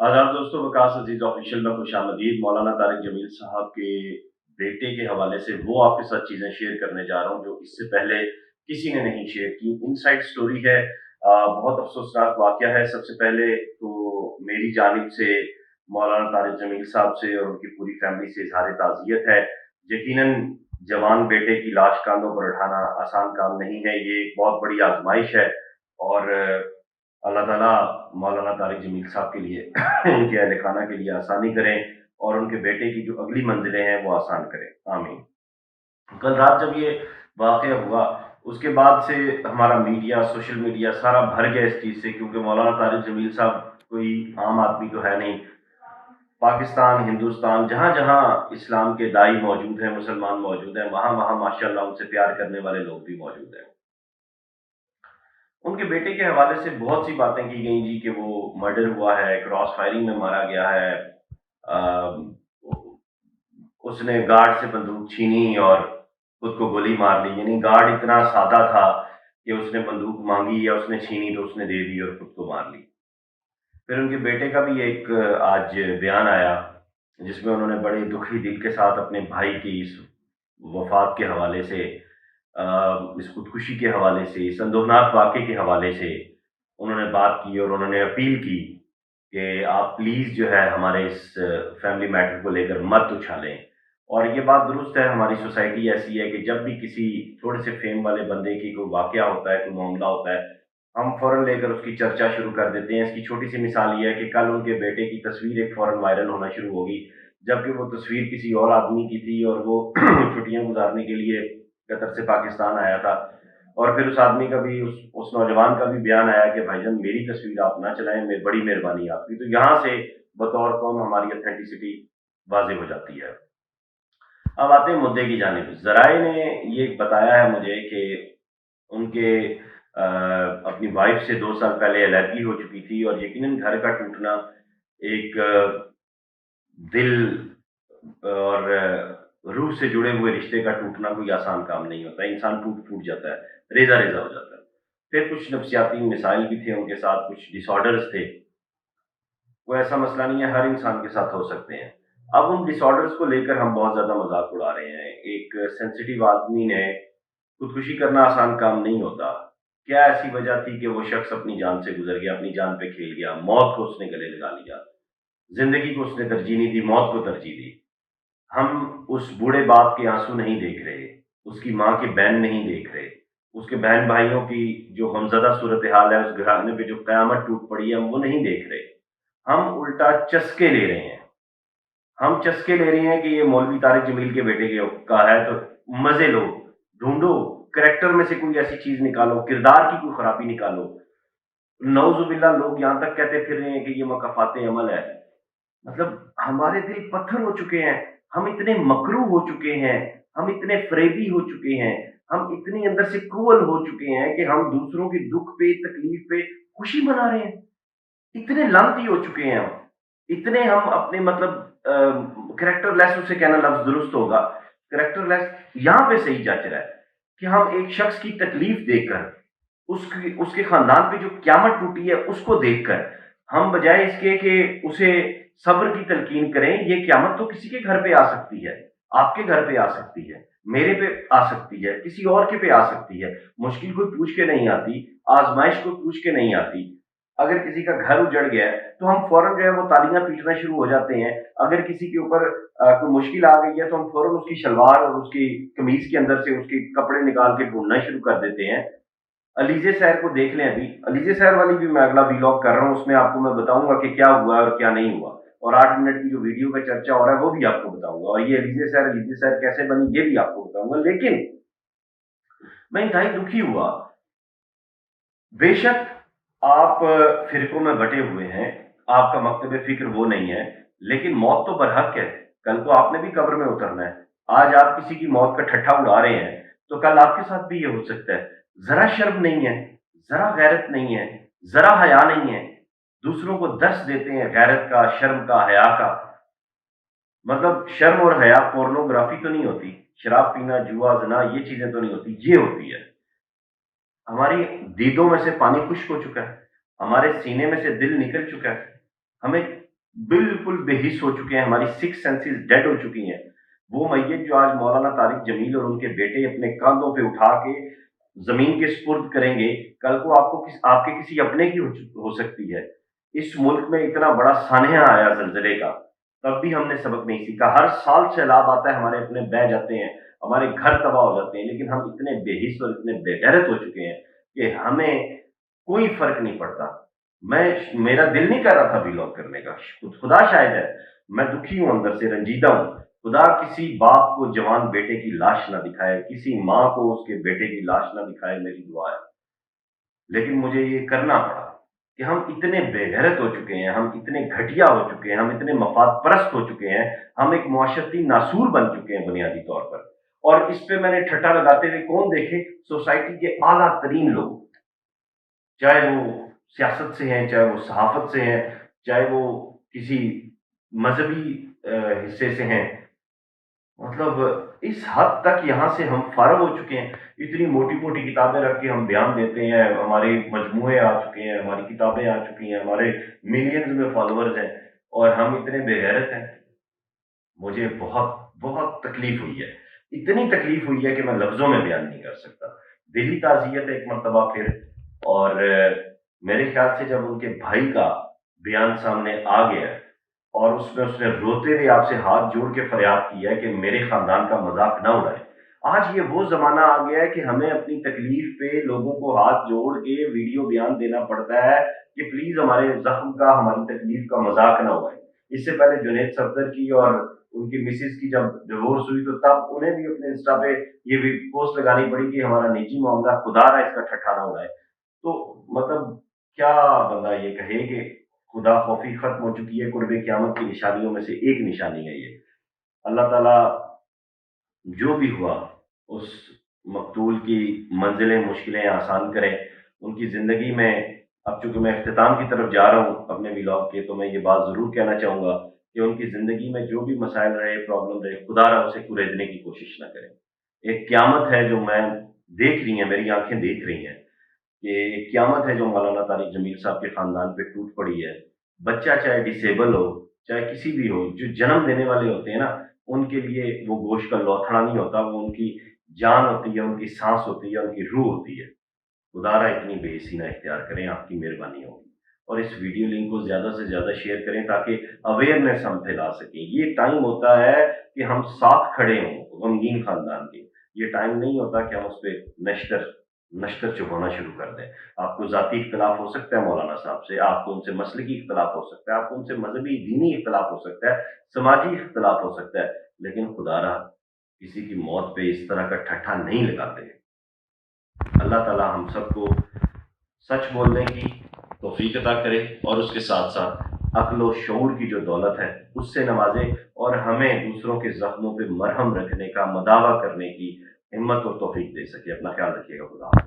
आदाब दोस्तों, वकास अजीज ऑफिशियल में खुश आमदीद। मौलाना तारिक जमील साहब के बेटे के हवाले से वो आपके साथ चीज़ें शेयर करने जा रहा हूँ जो इससे पहले किसी ने नहीं शेयर की। इनसाइड स्टोरी है। बहुत अफसोसनाक वाक़या है। सबसे पहले तो मेरी जानिब से मौलाना तारिक जमील साहब से और उनकी पूरी फैमिली से इज़हार ताज़ियत है। यकीनन जवान बेटे की लाश कांधों पर उठाना आसान काम नहीं है। ये एक बहुत बड़ी आज़माइश है और अल्लाह ताला मौलाना तारिक जमील साहब के लिए उनके अहल खाना के लिए आसानी करें और उनके बेटे की जो अगली मंजिलें हैं वो आसान करें। आमीन। कल रात जब ये वाक़या हुआ उसके बाद से हमारा मीडिया, सोशल मीडिया सारा भर गया इस चीज़ से, क्योंकि मौलाना तारिक जमील साहब कोई आम आदमी तो है नहीं। पाकिस्तान, हिंदुस्तान जहाँ-जहाँ इस्लाम के दाई मौजूद हैं, मुसलमान मौजूद हैं, वहाँ-वहाँ माशाअल्लाह उनसे प्यार करने वाले लोग भी मौजूद हैं। उनके बेटे के हवाले से बहुत सी बातें की गई जी कि वो मर्डर हुआ है, क्रॉस फायरिंग में मारा गया है। अ, उसने गार्ड से बंदूक छीनी और खुद को गोली मार ली। यानी गार्ड इतना सादा था कि उसने बंदूक माँगी या उसने छीनी तो उसने दे दी और खुद को मार ली। फिर उनके बेटे का भी एक आज बयान आया जिसमें उन्होंने बड़े दुखी दिल के साथ अपने भाई की इस वफ़ात के हवाले से, इस खुदकुशी के हवाले से, इस अंदोहनाक वाक़ये के हवाले से उन्होंने बात की और उन्होंने अपील की कि आप प्लीज़ जो है हमारे इस फैमिली मैटर को लेकर मत उछालें। और ये बात दुरुस्त है, हमारी सोसाइटी ऐसी है कि जब भी किसी थोड़े से फ़ेम वाले बंदे की कोई वाक़या होता है, कोई मामला होता है, हम फ़ौरन लेकर उसकी चर्चा शुरू कर देते हैं। इसकी छोटी-सी मिसाल ये है कि कल उनके बेटे की तस्वीर एक फ़ौरन वायरल होना शुरू हो गई, जबकि वो तस्वीर किसी और आदमी की थी और वो छुट्टियाँ गुज़ारने के लिए कतर से पाकिस्तान आया था। और फिर उस आदमी का भी उस नौजवान का भी बयान आया कि भाईजान मेरी तस्वीर आप ना चलाएँ, बड़ी मेहरबानी आपकी। तो यहाँ से बतौर कौम हमारी ऑथेंटिसिटी वाज़ेह हो जाती है। अब आते हैं मुद्दे की जानिब। ज़राए ने ये बताया है मुझे कि उनके अपनी वाइफ़ से 2 साल पहले अलहदगी हो चुकी थी और यकीनन घर का टूटना एक दिल और रूह से जुड़े हुए रिश्ते का टूटना कोई आसान काम नहीं होता है। इंसान टूट-फूट जाता है, रेज़ा-रेज़ा हो जाता है। फिर कुछ नफ्सियाती मसाइल भी थे उनके साथ, कुछ डिसऑर्डर्स थे। वो ऐसा मसला नहीं है, हर इंसान के साथ हो सकते हैं। अब उन डिसऑर्डर्स को लेकर हम बहुत ज़्यादा मज़ाक उड़ा रहे हैं। एक सेंसिटिव आदमी ने खुदकुशी करना आसान काम नहीं होता। क्या ऐसी वजह थी कि वो शख्स अपनी जान से गुज़र गया, अपनी जान पे खेल गया, मौत को उसने गले लगा लिया। ज़िंदगी को उसने तरजीह नहीं दी, मौत को तरजीह दी। हम उस बूढ़े बाप के आँसू नहीं देख रहे, उसकी माँ के बैन नहीं देख रहे, उसके बहन-भाइयों की जो गमज़दा सूरत-ए-हाल है, उस घराने पे जो क़यामत टूट पड़ी है, हम वो नहीं देख रहे। हम उल्टा चस्के ले रहे हैं। हम चस्के ले रहे हैं कि ये मौलवी तारिक जमील के बेटे के का है तो मज़े लो, ढूँढो, करैक्टर में से कोई ऐसी चीज़ निकालो, किरदार की कोई खराबी निकालो। नऊज़ुबिल्लाह लोग यहाँ तक कहते फिर रहे हैं कि ये मकाफ़ात अमल है। मतलब हमारे दिल पत्थर हो चुके हैं, हम इतने मकरू हो चुके हैं, हम इतने फ़रेबी हो चुके हैं, हम इतने अंदर से क्रूअल हो चुके हैं कि हम दूसरों के दुःख पे, तकलीफ़ पे खुशी मना रहे हैं। इतने लानती हो चुके हैं हम, इतने हम अपने मतलब कैरेक्टरलेस उसे कहना लफ्ज़ दुरुस्त होगा, कैरेक्टरलेस यहाँ पे सही जच रहा है कि हम एक शख्स की तकलीफ़ देखकर, उसकी उसके ख़ानदान पे जो क़यामत टूटी है उसको देखकर, हम बजाए इसके कि उसे सब्र की तलकीन करें, ये क़यामत तो किसी के घर पे आ सकती है, आपके घर पे आ सकती है, मेरे पे आ सकती है, किसी और के पे आ सकती है। मुश्किल कोई पूछ के नहीं आती, आज़माइश कोई पूछ के नहीं आती। अगर किसी का घर उजड़ गया है, तो हम फ़ौरन जो है वो तालियाँ पीटना शुरू हो जाते हैं। अगर किसी के ऊपर कोई मुश्किल आ गई है, तो हम फ़ौरन उसकी शलवार और उसकी कमीज़ के अंदर से उसके कपड़े निकाल के ढूँढना शुरू कर देते हैं। अलीज़े सैर को देख लें अभी, अलीज़े सैर वाली भी मैं अगला व्लॉग कर रहा हूँ, उसमें आपको मैं बताऊँगा कि क्या हुआ और क्या नहीं हुआ। और 8 मिनट की जो वीडियो का चर्चा हो रहा है, वो भी आपको बताऊँगा और ये अलीज़े सैर कैसे बनी, ये भी आपको बताऊँगा। लेकिन मैं इंतहाई दुखी हुआ। बेशक आप फ़िरकों में बँटे हुए हैं, आपका मकतब फ़िक्र वो नहीं है, लेकिन मौत तो बरहक है, कल को आपने भी कब्र में उतरना है। आज आप किसी की मौत का ठट्ठा उड़ा रहे हैं, तो कल आपके साथ भी ये हो सकता है। ज़रा शर्म नहीं है, ज़रा गैरत नहीं है, ज़रा हया नहीं है, दूसरों को दर्स देते हैं गैरत का, शर्म का, हया का। मतलब शर्म और हया पोर्नोग्राफ़ी तो नहीं होती, शराब पीना, जुआ, ज़िना ये चीज़ें तो नहीं होती, ये होती है। हमारी दीदों में से पानी खुश्क हो चुका है, हमारे सीने में से दिल निकल चुका है, हमें बिल्कुल बेहिस हो चुके हैं, हमारी सिक्स सेंसेस डेड हो चुकी हैं। वो मैयत जो आज मौलाना तारिक जमील और उनके बेटे अपने कंधों पे उठा के ज़मीन के सुपुर्द करेंगे, कल को आपके किसी अपने की हो सकती है। इस मुल्क में इतना बड़ा सानहा आया ज़लज़ले का, तब भी हमने सबक नहीं सीखा। हर साल सैलाब आता है, हमारे अपने बह जाते हैं, हमारे घर तबाह हो जाते हैं, लेकिन हम इतने बेहिस और इतने बेगैरत हो चुके हैं कि हमें कोई फ़र्क नहीं पड़ता। मेरा दिल नहीं कर रहा था व्लॉग करने का, खुदा शाहिद है, मैं दुखी हूँ, अंदर से रंजीदा हूँ। खुदा किसी बाप को जवान बेटे की लाश ना दिखाए, किसी माँ को उसके बेटे की लाश ना दिखाए, मेरी दुआ है। लेकिन मुझे ये करना पड़ा कि हम इतने बेगैरत हो चुके हैं, हम इतने घटिया हो चुके हैं, हम इतने मफाद परस्त हो चुके हैं, हम एक मुआशरती नासूर बन चुके हैं बुनियादी तौर पर। और इस पे मैंने ठट्टा लगाते हुए कौन देखे, सोसाइटी के आला तरीन लोग, चाहे वो सियासत से हैं, चाहे वो सहाफ़त से हैं, चाहे वो किसी मज़हबी हिस्से से हैं। मतलब इस हद तक यहाँ से हम फ़ारिग़ हो चुके हैं, इतनी मोटी-मोटी किताबें रख के हम बयान देते हैं, हमारे मजमूए आ चुके हैं, हमारी किताबें आ चुकी हैं, हमारे मिलियंस में फ़ॉलोअर्स हैं और हम इतने बेगैरत हैं। मुझे बहुत, बहुत तकलीफ़ हुई है। इतनी तकलीफ़ हुई है कि मैं लफ्ज़ों में बयान नहीं कर सकता। दिली ताज़ियत है एक मर्तबा फिर, और मेरे ख़्याल से जब उनके भाई का बयान सामने आ गया है और उसमें उसने रोते हुए आपसे हाथ जोड़ के फ़रियाद की है कि मेरे ख़ानदान का मज़ाक ना उड़ाएँ। आज ये वो ज़माना आ गया है कि हमें अपनी तकलीफ़ पे लोगों को हाथ जोड़ के वीडियो बयान देना पड़ता है कि प्लीज़ हमारे ज़ख्म का, हमारी तकलीफ़ का मज़ाक ना उड़ाएँ। इससे पहले जुनैद सफदर की और उनकी मिसेज़ की जब डिवोर्स हुई, तो तब उन्हें भी अपने इंस्टा पे ये भी पोस्ट लगानी पड़ी कि हमारा निजी मामला, खुदा ना इसका ठट्ठा ना उड़ाए। तो मतलब क्या बंदा ये कहे कि खुदा खौफी खत्म हो चुकी है, कुर्बे क़यामत की निशानियों में से एक निशानी है ये। अल्लाह ताला जो भी हुआ, उस मक़तूल की मंज़िलें, मुश्किलें आसान करें, उनकी ज़िंदगी में, अब चूँकि मैं इख्तिताम की तरफ जा रहा हूँ अपने व्लॉग के, तो मैं ये बात ज़रूर कहना चाहूँगा कि उनकी ज़िंदगी में जो भी मसाइल रहे, प्रॉब्लम रहे, खुदा उसे कुरेदने की कोशिश ना करें। एक क़यामत है जो मैं देख रही हैं, मेरी आँखें देख रही हैं। ये क़यामत है जो मौलाना तारिक जमील साहब के ख़ानदान पे टूट पड़ी है। बच्चा चाहे डिसेबल हो, चाहे किसी भी हो, जो जन्म देने वाले होते हैं ना, उनके लिए वो गोश्त का लौथड़ा नहीं होता, वो उनकी जान होती है, उनकी साँस होती है, उनकी रूह होती है। खुदारा इतनी बेहिसी ना इख्तियार करें, आपकी मेहरबानी होगी। और इस वीडियो लिंक को ज़्यादा से ज़्यादा शेयर करें ताकि अवेयरनेस हम फैला सकें। ये टाइम होता है कि हम साथ खड़े हों, गमगीन ख़ानदान के। ये टाइम नहीं होता कि हम उसपे नश्तर नश्तर चुभाना शुरू कर दें। आपको ज़ाती इख्तिलाफ़ हो सकता है मौलाना साहब से, आपको उनसे मसलकी इख्तिलाफ़ हो सकता है, आपको उनसे मज़हबी, दीनी इख्तिलाफ़ हो सकता है, समाजी इख्तिलाफ़ हो सकता है, लेकिन खुदारा किसी की मौत पे इस तरह का ठट्ठा नहीं लगाते। अल्लाह ताला हम सबको सच बोलने की तौफ़ीक अता करे और उसके साथ-साथ अक्ल व शऊर की जो दौलत है, उससे नवाज़े और हमें दूसरों के ज़ख्मों पे मरहम रखने का, मदावा करने की हिम्मत और तौफ़ीक दे सके। अपना ख़्याल रखिएगा। खुदा हाफ़िज़।